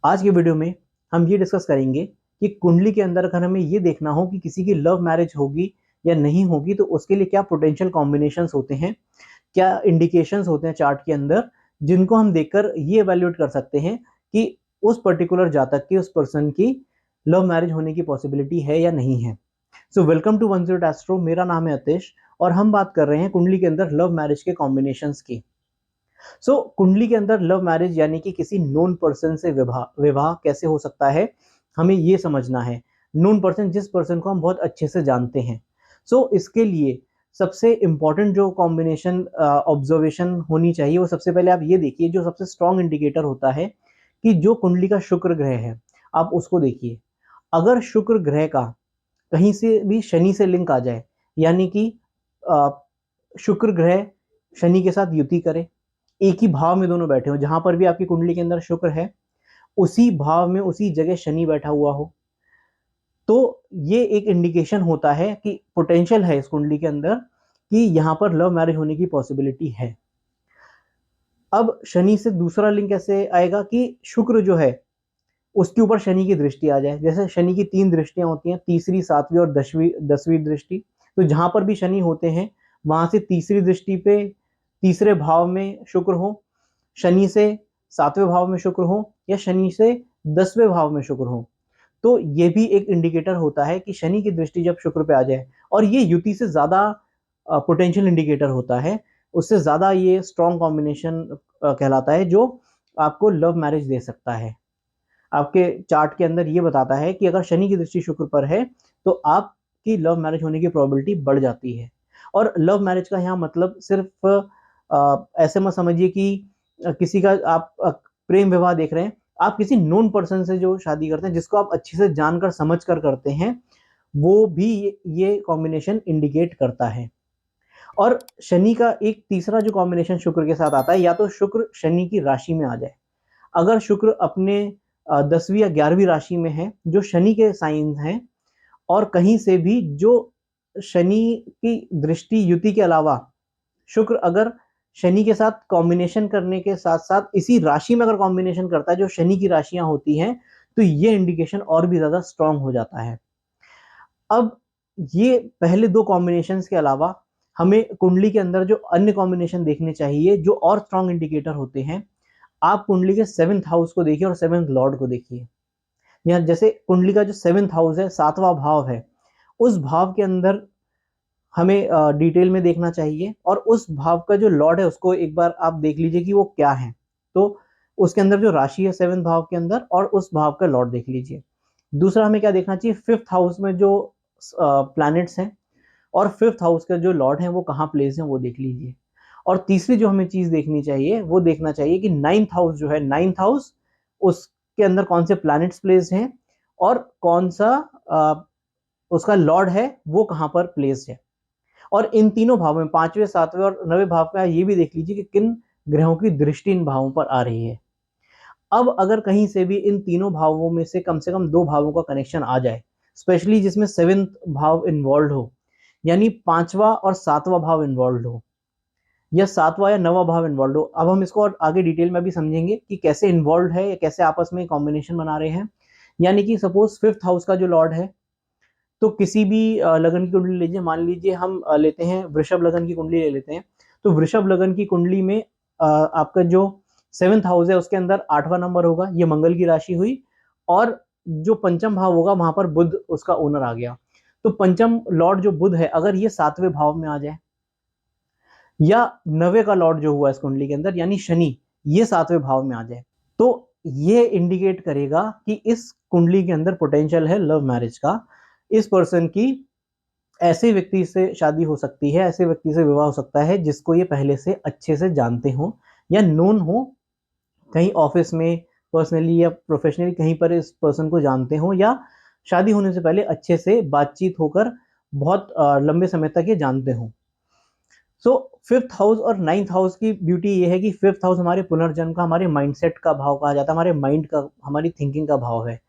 आज के वीडियो में हम ये डिस्कस करेंगे कि कुंडली के अंदर अगर हमें ये देखना हो कि किसी की लव मैरिज होगी या नहीं होगी तो उसके लिए क्या पोटेंशियल कॉम्बिनेशंस होते हैं, क्या इंडिकेशंस होते हैं चार्ट के अंदर, जिनको हम देखकर ये एवेल्यूएट कर सकते हैं कि उस पर्टिकुलर जातक की, उस पर्सन की लव मैरिज होने की पॉसिबिलिटी है या नहीं है। So welcome to 10 Astro. मेरा नाम है अतिश और हम बात कर रहे हैं कुंडली के अंदर लव मैरिज के कॉम्बिनेशंस की। कुंडली के अंदर लव मैरिज यानी कि किसी नोन पर्सन से विवाह विवाह कैसे हो सकता है, हमें ये समझना है। नोन पर्सन, जिस पर्सन को हम बहुत अच्छे से जानते हैं। इसके लिए सबसे इंपॉर्टेंट जो कॉम्बिनेशन ऑब्जर्वेशन होनी चाहिए, वो सबसे पहले आप ये देखिए, जो सबसे स्ट्रॉन्ग इंडिकेटर होता है कि जो कुंडली का शुक्र ग्रह है, आप उसको देखिए। अगर शुक्र ग्रह का कहीं से भी शनि से लिंक आ जाए, यानी कि अ, शुक्र ग्रह शनि के साथ युति करे, एक ही भाव में दोनों बैठे हो, जहां पर भी आपकी कुंडली के अंदर शुक्र है उसी भाव में उसी जगह शनि बैठा हुआ हो, तो ये एक इंडिकेशन होता है कि पोटेंशियल है इस कुंडली के अंदर कि यहां पर लव मैरिज होने की पॉसिबिलिटी है। अब शनि से दूसरा लिंक कैसे आएगा कि शुक्र जो है उसके ऊपर शनि की दृष्टि आ जाए। जैसे शनि की 3 दृष्टियां होती हैं, तीसरी, सातवीं और 10वीं दृष्टि। तो जहां पर भी शनि होते हैं वहां से तीसरी दृष्टि पे तीसरे भाव में शुक्र हो, शनि से 7वें भाव में शुक्र हो या शनि से 10वें भाव में शुक्र हो, तो ये भी एक इंडिकेटर होता है कि शनि की दृष्टि जब शुक्र पे आ जाए, और ये युति से ज्यादा पोटेंशियल इंडिकेटर होता है, उससे ज्यादा ये स्ट्रॉन्ग कॉम्बिनेशन कहलाता है, जो आपको लव मैरिज दे सकता है। आपके चार्ट के अंदर ये बताता है कि अगर शनि की दृष्टि शुक्र पर है तो आपकी लव मैरिज होने की प्रोबेबिलिटी बढ़ जाती है। और लव मैरिज का यहाँ मतलब सिर्फ ऐसे मत समझिए कि किसी का आप प्रेम विवाह देख रहे हैं। आप किसी नोन पर्सन से जो शादी करते हैं, जिसको आप अच्छे से जानकर समझ कर करते हैं, वो भी ये कॉम्बिनेशन इंडिकेट करता है। और शनि का एक तीसरा जो कॉम्बिनेशन शुक्र के साथ आता है, या तो शुक्र शनि की राशि में आ जाए। अगर शुक्र अपने 10वीं या 11वीं राशि में है, जो शनि के साइन हैं, और कहीं से भी जो शनि की दृष्टि युति के अलावा शुक्र अगर शनि के साथ कॉम्बिनेशन करने के साथ साथ इसी राशि में अगर कॉम्बिनेशन करता है जो शनि की राशियां होती हैं, तो ये इंडिकेशन और भी ज्यादा स्ट्रांग हो जाता है। अब ये पहले दो कॉम्बिनेशंस के अलावा हमें कुंडली के अंदर जो अन्य कॉम्बिनेशन देखने चाहिए, जो और स्ट्रांग इंडिकेटर होते हैं। आप कुंडली के 7th हाउस को देखिए और 7th लॉर्ड को देखिए। यहाँ जैसे कुंडली का जो 7th हाउस है, 7वां भाव है, उस भाव के अंदर हमें डिटेल में देखना चाहिए, और उस भाव का जो लॉर्ड है उसको एक बार आप देख लीजिए कि वो क्या है। तो उसके अंदर जो राशि है 7th भाव के अंदर, और उस भाव का लॉर्ड देख लीजिए। दूसरा हमें क्या देखना चाहिए, 5th हाउस में जो प्लैनेट्स हैं और 5th हाउस का जो लॉर्ड है वो कहाँ प्लेस है वो देख लीजिए। और तीसरी जो हमें चीज देखनी चाहिए, वो देखना चाहिए कि 9th हाउस जो है, 9th हाउस, उसके अंदर कौन से प्लैनेट्स प्लेस हैं और कौन सा उसका लॉर्ड है वो कहाँ पर प्लेस है। और इन तीनों भावों में, 5वें, 7वें और 9वें भाव का, ये भी देख लीजिए कि किन ग्रहों की दृष्टि इन भावों पर आ रही है। अब अगर कहीं से भी इन तीनों भावों में से कम दो भावों का कनेक्शन आ जाए, स्पेशली जिसमें 7th भाव इन्वॉल्व हो, यानी 5वां और 7वां भाव इन्वॉल्व हो, या 7वां या 9वां भाव इन्वॉल्व हो। अब हम इसको और आगे डिटेल में भी समझेंगे कि कैसे इन्वॉल्व है या कैसे आपस में कॉम्बिनेशन बना रहे हैं। यानी कि सपोज 5th हाउस का जो लॉर्ड है, तो किसी भी लगन की कुंडली लीजिए, मान लीजिए हम लेते हैं वृषभ लगन की कुंडली ले लेते हैं। तो वृषभ लगन की कुंडली में आपका जो 7th हाउस है उसके अंदर 8वां नंबर होगा, ये मंगल की राशि हुई। और जो पंचम भाव होगा वहां पर बुध उसका ओनर आ गया। तो पंचम लॉर्ड जो बुध है, अगर ये 7वें भाव में आ जाए, या 9वें का लॉर्ड जो हुआ इस कुंडली के अंदर यानी शनि, ये 7वें भाव में आ जाए, तो ये इंडिकेट करेगा कि इस कुंडली के अंदर पोटेंशियल है लव मैरिज का। इस पर्सन की ऐसे व्यक्ति से शादी हो सकती है, ऐसे व्यक्ति से विवाह हो सकता है जिसको ये पहले से अच्छे से जानते हो या नोन हो, कहीं ऑफिस में पर्सनली या प्रोफेशनली कहीं पर इस पर्सन को जानते हो, या शादी होने से पहले अच्छे से बातचीत होकर बहुत लंबे समय तक ये जानते हो। सो 5th हाउस और 9th हाउस की ब्यूटी ये है कि 5th हाउस हमारे पुनर्जन्म का, हमारे माइंडसेट का भाव कहा जाता है, हमारे माइंड का, हमारी थिंकिंग का भाव है।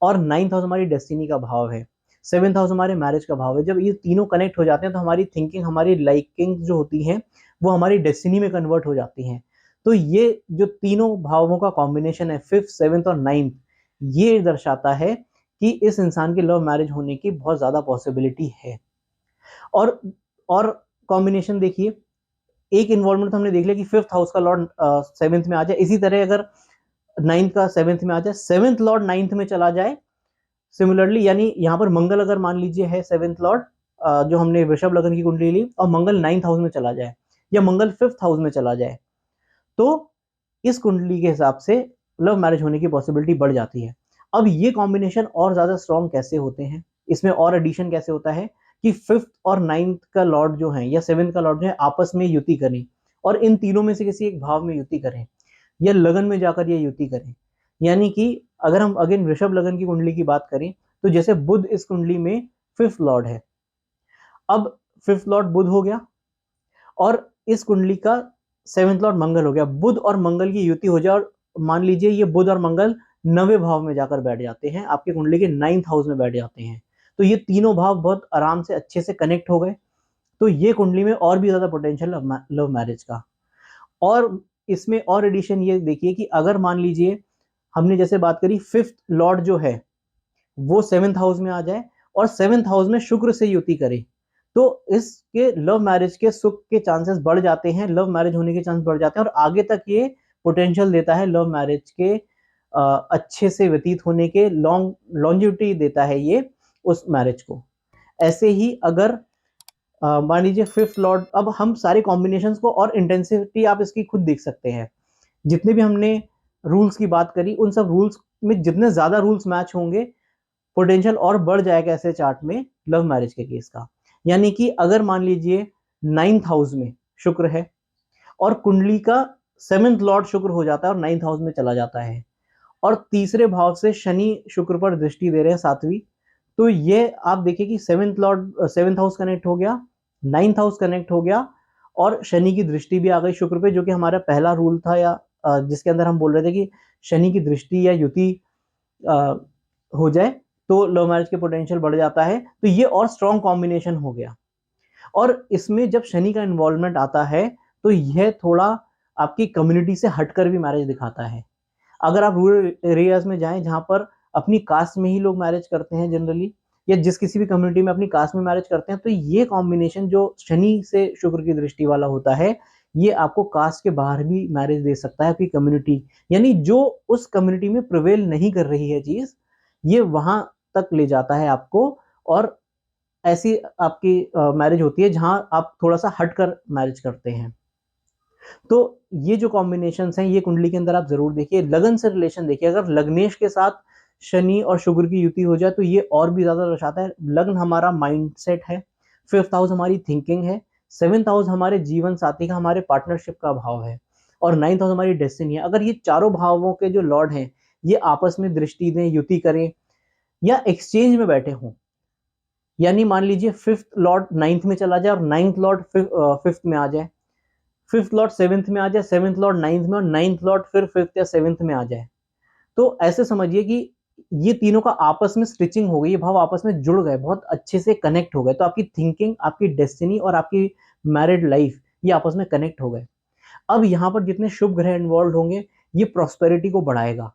और 9th हाउस हमारी डेस्टिनी का भाव है। 7th हाउस हमारे मैरिज का भाव है। जब ये तीनों कनेक्ट हो जाते हैं तो हमारी थिंकिंग, हमारी लाइकिंग जो होती हैं, वो हमारी डेस्टिनी में कन्वर्ट हो जाती हैं। तो ये जो तीनों भावों का कॉम्बिनेशन है, 5th, 7th और 9th, ये दर्शाता है कि इस इंसान के लव मैरिज होने की बहुत ज़्यादा पॉसिबिलिटी है। और और कॉम्बिनेशन देखिए, एक इन्वॉल्वमेंट तो हमने देख लिया कि फिफ्थ हाउस का लॉर्ड सेवेंथ में आ जाए, इसी तरह अगर नाइन्थ का सेवेंथ में आ जाए, सेवेंथ लॉर्ड नाइन्थ में चला जाए सिमिलरली, यानी यहाँ पर मंगल अगर मान लीजिए है सेवेंथ लॉर्ड, जो हमने वृषभ लग्न की कुंडली ली, और मंगल नाइन्थ हाउस में चला जाए या मंगल फिफ्थ हाउस में चला जाए, तो इस कुंडली के हिसाब से लव मैरिज होने की पॉसिबिलिटी बढ़ जाती है। अब ये कॉम्बिनेशन और ज्यादा स्ट्रॉन्ग कैसे होते हैं, इसमें और एडिशन कैसे होता है कि फिफ्थ और नाइन्थ का लॉर्ड जो है या सेवेंथ का लॉर्ड जो है आपस में युति करें, और इन तीनों में से किसी एक भाव में युति करें या लगन में जाकर ये युति करें। यानी कि अगर हम अगेन वृषभ लगन की कुंडली की बात करें, तो जैसे बुध इस कुंडली में फिफ्थ लॉर्ड है, अब फिफ्थ लॉर्ड बुध हो गया और इस कुंडली का सेवेंथ लॉर्ड मंगल हो गया, बुध और मंगल की युति हो जाए, और मान लीजिए ये बुध और मंगल नवे भाव में जाकर बैठ जाते हैं, आपके कुंडली के नाइन्थ हाउस में बैठ जाते हैं, तो ये तीनों भाव बहुत आराम से अच्छे से कनेक्ट हो गए, तो ये कुंडली में और भी ज्यादा पोटेंशियल लव मैरिज का। और इसमें और एडिशन ये देखिए कि अगर मान लीजिए हमने जैसे बात करी फिफ्थ लॉर्ड जो है वो सेवेंथ हाउस में आ जाए और सेवेंथ हाउस में शुक्र से युति करे, तो इसके लव मैरिज के सुख के चांसेस बढ़ जाते हैं, लव मैरिज होने के चांस बढ़ जाते हैं, और आगे तक ये पोटेंशियल देता है लव मैरिज के अच्छे से व्यतीत होने के, लॉन्जिविटी देता है ये उस मैरिज को। ऐसे ही अगर मान लीजिए फिफ्थ लॉर्ड, अब हम सारे कॉम्बिनेशंस को और इंटेंसिटी आप इसकी खुद देख सकते हैं, जितने भी हमने रूल्स की बात करी उन सब रूल्स में जितने ज्यादा रूल्स मैच होंगे, पोटेंशियल और बढ़ जाएगा ऐसे चार्ट में लव मैरिज के केस का। यानी कि अगर मान लीजिए नाइन्थ हाउस में शुक्र है और कुंडली का सेवेंथ लॉर्ड शुक्र हो जाता है और नाइन्थ हाउस में चला जाता है, और तीसरे भाव से शनि शुक्र पर दृष्टि दे रहे हैं सातवीं, तो ये आप देखिए कि seventh Lord seventh house connect हो गया, नाइन्थ हाउस कनेक्ट हो गया, और शनि की दृष्टि भी आ गई शुक्र पे, जो कि हमारा पहला रूल था, या जिसके अंदर हम बोल रहे थे कि शनि की दृष्टि या युति हो जाए तो लव मैरिज के पोटेंशियल बढ़ जाता है, तो ये और स्ट्रॉन्ग कॉम्बिनेशन हो गया। और इसमें जब शनि का इन्वॉल्वमेंट आता है तो यह थोड़ा आपकी कम्युनिटी से हटकर भी मैरिज दिखाता है। अगर आप रूरल एरियाज में जाएं जहां पर अपनी कास्ट में ही लोग मैरिज करते हैं जनरली, या जिस किसी भी कम्युनिटी में अपनी कास्ट में मैरिज करते हैं, तो ये कॉम्बिनेशन जो शनि से शुक्र की दृष्टि वाला होता है, ये आपको कास्ट के बाहर भी मैरिज दे सकता है आपकी कम्युनिटी, यानी जो उस कम्युनिटी में प्रिवेल नहीं कर रही है चीज, ये वहां तक ले जाता है आपको, और ऐसी आपकी मैरिज होती है जहां आप थोड़ा सा हटकर मैरिज करते हैं। तो ये जो कॉम्बिनेशंस हैं ये कुंडली के अंदर आप जरूर देखिए, लगन से रिलेशन देखिए, अगर लग्नेश के साथ शनि और शुक्र की युति हो जाए तो ये और भी ज्यादा दर्शाता है। लग्न हमारा माइंडसेट है, फिफ्थ हाउस हमारी थिंकिंग है, सेवेंथ हाउस हमारे जीवन साथी का, हमारे पार्टनरशिप का भाव है, और नाइन्थ हाउस हमारी डेस्टिनी है। अगर ये चारों भावों के जो लॉर्ड हैं ये आपस में दृष्टि दें, युति करें, या एक्सचेंज में बैठे हों, यानी मान लीजिए फिफ्थ लॉर्ड नाइन्थ में चला जाए और नाइन्थ लॉर्ड फिफ्थ में आ जाए, फिफ्थ लॉर्ड सेवेंथ में आ जाए, सेवेंथ लॉर्ड नाइन्थ में, और नाइन्थ लॉर्ड फिर फिफ्थ या सेवेंथ में आ जाए, तो ऐसे समझिए कि ये तीनों का आपस में स्टिचिंग हो गई, ये भाव आपस में जुड़ गए, बहुत अच्छे से कनेक्ट हो गए, तो आपकी थिंकिंग, आपकी डेस्टिनी और आपकी मैरिड लाइफ ये आपस में कनेक्ट हो गए। अब यहाँ पर जितने शुभ ग्रह इन्वॉल्व होंगे ये प्रॉस्पेरिटी को बढ़ाएगा,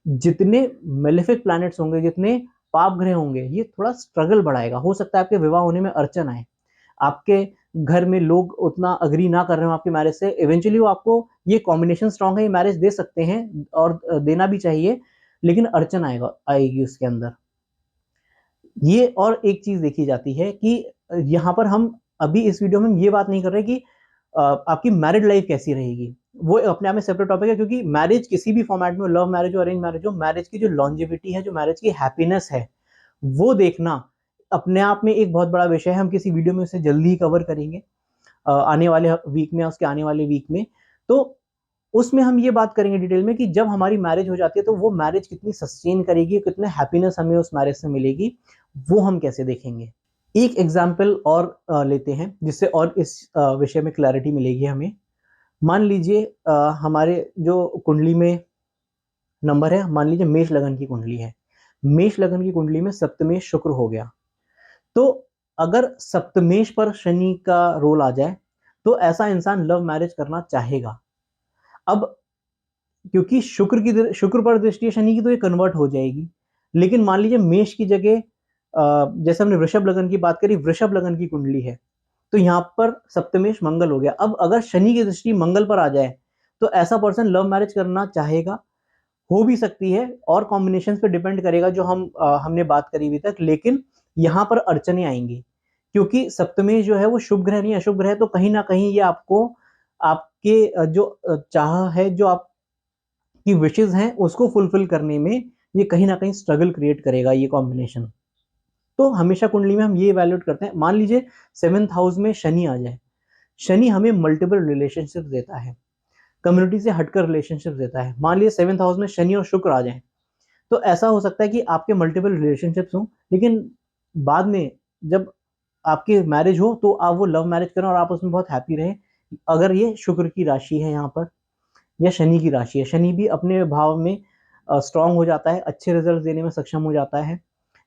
जितने मेलेफिक प्लैनेट्स होंगे, जितने पाप ग्रह होंगे, ये थोड़ा स्ट्रगल बढ़ाएगा। हो सकता है आपके विवाह होने में अड़चन आए, आपके घर में लोग उतना अग्री ना कर रहे हो आपकी मैरिज से, इवेंचुअली वो आपको, ये कॉम्बिनेशन स्ट्रांग है, ये मैरिज दे सकते हैं और देना भी चाहिए, लेकिन अड़चन आएगी उसके अंदर। ये और एक चीज देखी जाती है कि यहाँ पर हम अभी इस वीडियो में ये बात नहीं कर रहे कि आपकी मैरिड लाइफ कैसी रहेगी, वो अपने आप में सेपरेट टॉपिक है, क्योंकि मैरिज किसी भी फॉर्मेट में, लव मैरिज हो अरेंज मैरिज हो, मैरिज की जो लॉन्जिविटी है, जो मैरिज की हैप्पीनेस है, वो देखना अपने आप में एक बहुत बड़ा विषय है। हम किसी वीडियो में उसे जल्दी ही कवर करेंगे आने वाले वीक में, उसके आने वाले वीक में, तो उसमें हम ये बात करेंगे डिटेल में कि जब हमारी मैरिज हो जाती है तो वो मैरिज कितनी सस्टेन करेगी, कितने हैप्पीनेस हमें उस मैरिज से मिलेगी, वो हम कैसे देखेंगे। एक एग्जाम्पल और लेते हैं जिससे और इस विषय में क्लैरिटी मिलेगी हमें। मान लीजिए हमारे जो कुंडली में नंबर है, मान लीजिए मेष लगन की कुंडली है, मेष लगन की कुंडली में सप्तमेश शुक्र हो गया, तो अगर सप्तमेश पर शनि का रोल आ जाए तो ऐसा इंसान लव मैरिज करना चाहेगा। अब क्योंकि शुक्र पर दृष्टि है शनि की तो ये कन्वर्ट हो जाएगी। लेकिन मान लीजिए मेष की जगह जैसे हमने वृषभ लगन की बात करी, वृषभ लगन की कुंडली है, तो यहाँ पर सप्तमेश मंगल हो गया। अब अगर शनि की दृष्टि मंगल पर आ जाए तो ऐसा पर्सन लव मैरिज करना चाहेगा, हो भी सकती है, और कॉम्बिनेशन पे डिपेंड करेगा जो हमने बात करी अभी तक। लेकिन यहाँ पर अड़चने आएंगी, क्योंकि सप्तमेश जो है वो शुभ ग्रह नहीं, अशुभ ग्रह, तो कहीं ना कहीं ये आपको आपके चाह है, जो आपकी विशेज हैं उसको फुलफिल करने में ये कहीं ना कहीं स्ट्रगल क्रिएट करेगा ये कॉम्बिनेशन। तो हमेशा कुंडली में हम ये इवैल्यूएट करते हैं। मान लीजिए 7th हाउस में शनि आ जाए, शनि हमें मल्टीपल रिलेशनशिप देता है, कम्युनिटी से हटकर रिलेशनशिप देता है। मान लीजिए 7th हाउस में शनि और शुक्र आ जाए, तो ऐसा हो सकता है कि आपके मल्टीपल रिलेशनशिप्स हों, लेकिन बाद में जब आपकी मैरिज हो तो आप वो लव मैरिज करें और आप उसमें बहुत हैप्पी रहें। अगर ये शुक्र की राशि है यहाँ पर, या शनि की राशि है, शनि भी अपने भाव में स्ट्रांग हो जाता है, अच्छे रिजल्ट देने में सक्षम हो जाता है।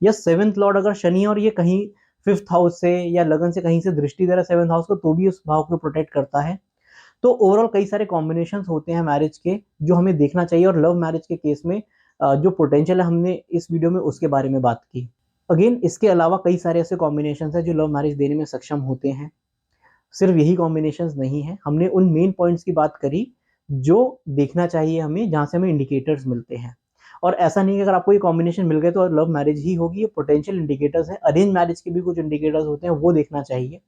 या 7th लॉर्ड अगर शनि और ये कहीं 5th हाउस से या लगन से कहीं से दृष्टि दे रहा है 7th हाउस को, तो भी उस भाव को प्रोटेक्ट करता है। तो ओवरऑल कई सारे कॉम्बिनेशंस होते हैं मैरिज के जो हमें देखना चाहिए, और लव मैरिज के केस में जो पोटेंशियल है हमने इस वीडियो में उसके बारे में बात की। अगेन इसके अलावा कई सारे ऐसे कॉम्बिनेशंस हैं जो लव मैरिज देने में सक्षम होते हैं। सिर्फ यही कॉम्बिनेशंस नहीं है, हमने उन मेन पॉइंट्स की बात करी जो देखना चाहिए हमें, जहाँ से हमें इंडिकेटर्स मिलते हैं। और ऐसा नहीं है अगर आपको ये कॉम्बिनेशन मिल गए तो लव मैरिज ही होगी, ये पोटेंशियल इंडिकेटर्स हैं। अरेंज मैरिज के भी कुछ इंडिकेटर्स होते हैं, वो देखना चाहिए।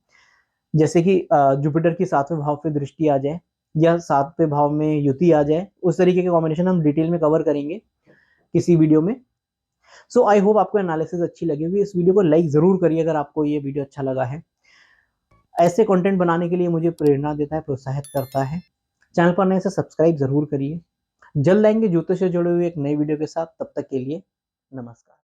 जैसे कि जुपिटर की 7वें भाव पे दृष्टि आ जाए, या 7वें भाव में युति आ जाए, उस तरीके के कॉम्बिनेशन हम डिटेल में कवर करेंगे किसी वीडियो में। सो आई होप आपको एनालिसिस अच्छी लगी होगी। इस वीडियो को लाइक जरूर करिए अगर आपको ये वीडियो अच्छा लगा है। ऐसे कंटेंट बनाने के लिए मुझे प्रेरणा देता है, प्रोत्साहित करता है। चैनल पर नए से सब्सक्राइब जरूर करिए। जल्द आएंगे ज्योतिष से जुड़े हुए एक नई वीडियो के साथ, तब तक के लिए नमस्कार।